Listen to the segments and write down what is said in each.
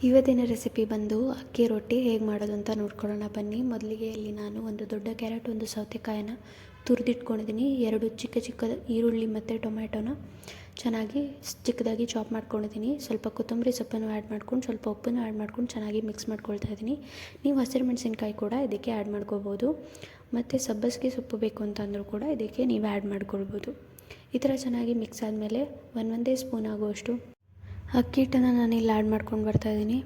ಇವತ್ತಿನ ರೆಸಿಪಿ ಬಂದು ಅಕ್ಕಿ ರೊಟ್ಟಿ ಹೇಗೆ ಮಾಡೋದು ಅಂತ ನೋಡ್ಕೊಳ್ಳೋಣ ಬನ್ನಿ. ಮೊದಲಿಗೆ ಇಲ್ಲಿ ನಾನು ಒಂದು ದೊಡ್ಡ ಕ್ಯಾರೆಟ್, ಒಂದು ಸೌತೆಕಾಯಿನ ತುರಿದಿಟ್ಕೊಂಡಿದ್ದೀನಿ. 2 ಚಿಕ್ಕ ಚಿಕ್ಕ ಈರುಳ್ಳಿ ಮತ್ತು ಟೊಮ್ಯಾಟೋನ ಚೆನ್ನಾಗಿ ಚಿಕ್ಕದಾಗಿ ಚಾಪ್ ಮಾಡ್ಕೊಂಡಿದ್ದೀನಿ. ಸ್ವಲ್ಪ ಕೊತ್ತಂಬರಿ ಸೊಪ್ಪನ್ನು ಆ್ಯಡ್ ಮಾಡ್ಕೊಂಡು, ಸ್ವಲ್ಪ ಉಪ್ಪನ್ನು ಆ್ಯಡ್ ಮಾಡ್ಕೊಂಡು ಚೆನ್ನಾಗಿ ಮಿಕ್ಸ್ ಮಾಡ್ಕೊಳ್ತಾ ಇದ್ದೀನಿ. ನೀವು ಹಸಿರು ಮೆಣಸಿನ್ಕಾಯಿ ಕೂಡ ಇದಕ್ಕೆ ಆ್ಯಡ್ ಮಾಡ್ಕೋಬೋದು. ಮತ್ತು ಸಬ್ಬಸಿಗೆ ಸೊಪ್ಪು ಬೇಕು ಅಂತಂದರೂ ಕೂಡ ಇದಕ್ಕೆ ನೀವು ಆ್ಯಡ್ ಮಾಡ್ಕೊಳ್ಬೋದು. ಈ ಥರ ಚೆನ್ನಾಗಿ ಮಿಕ್ಸ್ ಆದಮೇಲೆ ಒಂದೇ ಸ್ಪೂನ್ ಆಗುವಷ್ಟು ಅಕ್ಕಿ ಹಿಟ್ಟನ್ನು ನಾನಿಲ್ಲಿ ಆ್ಯಡ್ ಮಾಡ್ಕೊಂಡು ಬರ್ತಾಯಿದ್ದೀನಿ.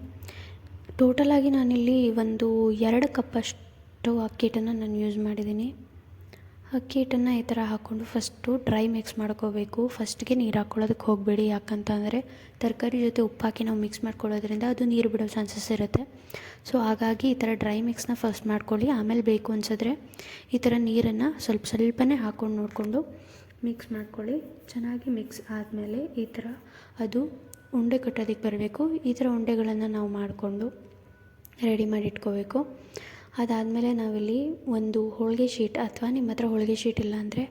ಟೋಟಲಾಗಿ ನಾನಿಲ್ಲಿ ಒಂದು 2 ಕಪ್ಪಷ್ಟು ಅಕ್ಕಿ ಹಿಟ್ಟನ್ನು ನಾನು ಯೂಸ್ ಮಾಡಿದ್ದೀನಿ. ಅಕ್ಕಿ ಹಿಟ್ಟನ್ನು ಈ ಥರ ಹಾಕ್ಕೊಂಡು ಫಸ್ಟು ಡ್ರೈ ಮಿಕ್ಸ್ ಮಾಡ್ಕೋಬೇಕು. ಫಸ್ಟ್ಗೆ ನೀರು ಹಾಕ್ಕೊಳ್ಳೋದಕ್ಕೆ ಹೋಗಬೇಡಿ, ಯಾಕಂತಂದರೆ ತರಕಾರಿ ಜೊತೆ ಉಪ್ಪು ಹಾಕಿ ನಾವು ಮಿಕ್ಸ್ ಮಾಡ್ಕೊಳ್ಳೋದ್ರಿಂದ ಅದು ನೀರು ಬಿಡೋ ಚಾನ್ಸಸ್ ಇರುತ್ತೆ. ಸೊ ಹಾಗಾಗಿ ಈ ಥರ ಡ್ರೈ ಮಿಕ್ಸ್ನ ಫಸ್ಟ್ ಮಾಡ್ಕೊಳ್ಳಿ. ಆಮೇಲೆ ಬೇಕು ಅನಿಸಿದ್ರೆ ಈ ಥರ ನೀರನ್ನು ಸ್ವಲ್ಪನೇ ಹಾಕ್ಕೊಂಡು ನೋಡಿಕೊಂಡು ಮಿಕ್ಸ್ ಮಾಡ್ಕೊಳ್ಳಿ. ಚೆನ್ನಾಗಿ ಮಿಕ್ಸ್ ಆದಮೇಲೆ ಈ ಥರ ಅದು ಉಂಡೆ ಕಟ್ಟೋದಕ್ಕೆ ಬರಬೇಕು. ಈ ಥರ ಉಂಡೆಗಳನ್ನು ನಾವು ಮಾಡಿಕೊಂಡು ರೆಡಿ ಮಾಡಿ ಇಟ್ಕೋಬೇಕು. ಅದಾದಮೇಲೆ ನಾವಿಲ್ಲಿ ಒಂದು ಹೋಳಿಗೆ ಶೀಟ್, ಅಥವಾ ನಿಮ್ಮ ಹತ್ರ ಹೋಳಿಗೆ ಶೀಟ್ ಇಲ್ಲ ಅಂದರೆ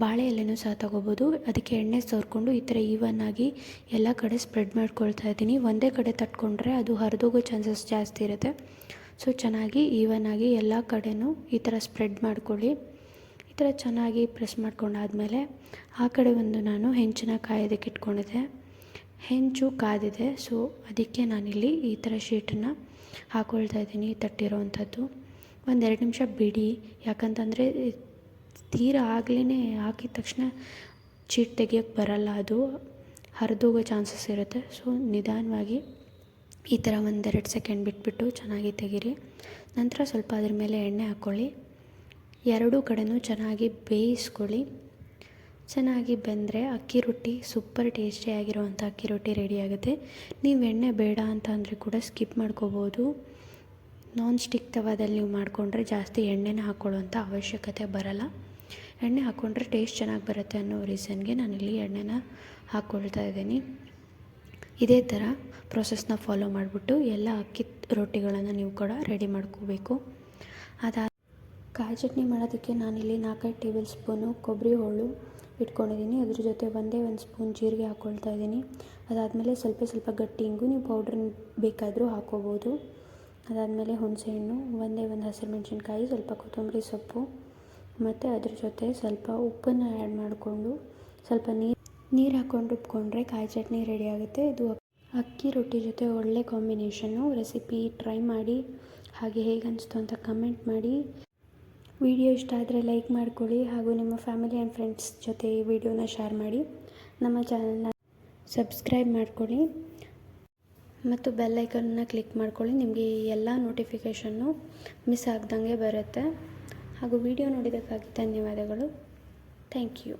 ಬಾಳೆ ಎಲೆನೂ ಸಹ ತೊಗೋಬೋದು. ಅದಕ್ಕೆ ಎಣ್ಣೆ ಸವರ್ಕೊಂಡು ಈ ಥರ ಈವನ್ನಾಗಿ ಎಲ್ಲ ಕಡೆ ಸ್ಪ್ರೆಡ್ ಮಾಡ್ಕೊಳ್ತಾ ಇದ್ದೀನಿ. ಒಂದೇ ಕಡೆ ತಟ್ಕೊಂಡ್ರೆ ಅದು ಹರಿದೋಗೋ ಚಾನ್ಸಸ್ ಜಾಸ್ತಿ ಇರುತ್ತೆ. ಸೊ ಚೆನ್ನಾಗಿ ಈವನ್ನಾಗಿ ಎಲ್ಲ ಕಡೆನೂ ಈ ಥರ ಸ್ಪ್ರೆಡ್ ಮಾಡ್ಕೊಳ್ಳಿ. ಈ ಥರ ಚೆನ್ನಾಗಿ ಪ್ರೆಸ್ ಮಾಡ್ಕೊಂಡಾದಮೇಲೆ ಆ ಕಡೆ ಒಂದು ನಾನು ಹೆಂಚನ್ನ ಕಾಯೋದಕ್ಕೆ ಇಟ್ಕೊಂಡಿದ್ದೆ. ಹೆಂಚು ಕಾದಿದೆ, ಸೊ ಅದಕ್ಕೆ ನಾನಿಲ್ಲಿ ಈ ಥರ ಶೀಟನ್ನು ಹಾಕ್ಕೊಳ್ತಾ ಇದ್ದೀನಿ, ತಟ್ಟಿರೋವಂಥದ್ದು. 1-2 ನಿಮಿಷ ಬಿಡಿ, ಯಾಕಂತಂದರೆ ತೀರಾ ಆಗಲೇ ಹಾಕಿದ ತಕ್ಷಣ ಶೀಟ್ ತೆಗಿಯೋಕ್ಕೆ ಬರಲ್ಲ, ಅದು ಹರಿದೋಗೋ ಚಾನ್ಸಸ್ ಇರುತ್ತೆ. ಸೊ ನಿಧಾನವಾಗಿ ಈ ಥರ 1-2 ಸೆಕೆಂಡ್ ಬಿಟ್ಬಿಟ್ಟು ಚೆನ್ನಾಗಿ ತೆಗೀರಿ. ನಂತರ ಸ್ವಲ್ಪ ಅದ್ರ ಮೇಲೆ ಎಣ್ಣೆ ಹಾಕ್ಕೊಳ್ಳಿ. 2 ಕಡೆನೂ ಚೆನ್ನಾಗಿ ಬೇಯಿಸ್ಕೊಳ್ಳಿ. ಚೆನ್ನಾಗಿ ಬೆಂದರೆ ಅಕ್ಕಿ ರೊಟ್ಟಿ ಸೂಪರ್ ಟೇಸ್ಟಿಯಾಗಿರುವಂಥ ಅಕ್ಕಿ ರೊಟ್ಟಿ ರೆಡಿಯಾಗುತ್ತೆ. ನೀವು ಎಣ್ಣೆ ಬೇಡ ಅಂತ ಅಂದರೆ ಕೂಡ ಸ್ಕಿಪ್ ಮಾಡ್ಕೋಬೋದು. ನಾನ್ ಸ್ಟಿಕ್ ತವಾದಲ್ಲಿ ನೀವು ಮಾಡಿಕೊಂಡ್ರೆ ಜಾಸ್ತಿ ಎಣ್ಣೆನ ಹಾಕ್ಕೊಳ್ಳೋವಂಥ ಅವಶ್ಯಕತೆ ಬರಲ್ಲ. ಎಣ್ಣೆ ಹಾಕ್ಕೊಂಡ್ರೆ ಟೇಸ್ಟ್ ಚೆನ್ನಾಗಿ ಬರುತ್ತೆ ಅನ್ನೋ ರೀಸನ್ಗೆ ನಾನಿಲ್ಲಿ ಎಣ್ಣೆನ ಹಾಕ್ಕೊಳ್ತಾ ಇದ್ದೀನಿ. ಇದೇ ಥರ ಪ್ರೊಸೆಸ್ನ ಫಾಲೋ ಮಾಡಿಬಿಟ್ಟು ಎಲ್ಲ ಅಕ್ಕಿ ರೊಟ್ಟಿಗಳನ್ನು ನೀವು ಕೂಡ ರೆಡಿ ಮಾಡ್ಕೋಬೇಕು. ಕಾಯಿ ಚಟ್ನಿ ಮಾಡೋದಕ್ಕೆ ನಾನಿಲ್ಲಿ 4-5 ಟೇಬಲ್ ಸ್ಪೂನು ಕೊಬ್ಬರಿ ಹೋಳು ಇಟ್ಕೊಂಡಿದ್ದೀನಿ. ಅದ್ರ ಜೊತೆ ಒಂದು ಸ್ಪೂನ್ ಜೀರಿಗೆ ಹಾಕ್ಕೊಳ್ತಾ ಇದ್ದೀನಿ. ಅದಾದಮೇಲೆ ಸ್ವಲ್ಪ ಗಟ್ಟಿ ಇಂಗು, ನೀವು ಪೌಡ್ರ್ ಬೇಕಾದರೂ ಹಾಕ್ಕೋಬೋದು. ಅದಾದಮೇಲೆ ಹುಣಸೆಹಣ್ಣು, ಒಂದು ಹಸಿರು ಮೆಣಸಿನ್ಕಾಯಿ, ಸ್ವಲ್ಪ ಕೊತ್ತಂಬರಿ ಸೊಪ್ಪು ಮತ್ತು ಅದ್ರ ಜೊತೆ ಸ್ವಲ್ಪ ಉಪ್ಪನ್ನು ಆ್ಯಡ್ ಮಾಡಿಕೊಂಡು ಸ್ವಲ್ಪ ನೀರು ಹಾಕ್ಕೊಂಡು ರುಬ್ಕೊಂಡ್ರೆ ಕಾಯಿ ಚಟ್ನಿ ರೆಡಿ ಆಗುತ್ತೆ. ಇದು ಅಕ್ಕಿ ರೊಟ್ಟಿ ಜೊತೆ ಒಳ್ಳೆ ಕಾಂಬಿನೇಷನ್ನು. ರೆಸಿಪಿ ಟ್ರೈ ಮಾಡಿ, ಹಾಗೆ ಹೇಗೆ ಅನಿಸ್ತು ಅಂತ ಕಮೆಂಟ್ ಮಾಡಿ. ವಿಡಿಯೋ ಇಷ್ಟ ಆದರೆ ಲೈಕ್ ಮಾಡ್ಕೊಳ್ಳಿ, ಹಾಗೂ ನಿಮ್ಮ ಫ್ಯಾಮಿಲಿ ಆ್ಯಂಡ್ ಫ್ರೆಂಡ್ಸ್ ಜೊತೆ ಈ ವಿಡಿಯೋನ ಶೇರ್ ಮಾಡಿ. ನಮ್ಮ ಚಾನಲ್ನ ಸಬ್ಸ್ಕ್ರೈಬ್ ಮಾಡ್ಕೊಳ್ಳಿ ಮತ್ತು ಬೆಲ್ ಐಕನ್ನ ಕ್ಲಿಕ್ ಮಾಡ್ಕೊಳ್ಳಿ. ನಿಮಗೆ ಎಲ್ಲ ನೋಟಿಫಿಕೇಷನ್ನು ಮಿಸ್ ಆಗ್ದಂಗೆ ಬರುತ್ತೆ. ಹಾಗೂ ವಿಡಿಯೋ ನೋಡಿದ್ದಕ್ಕಾಗಿ ಧನ್ಯವಾದಗಳು. Thank you.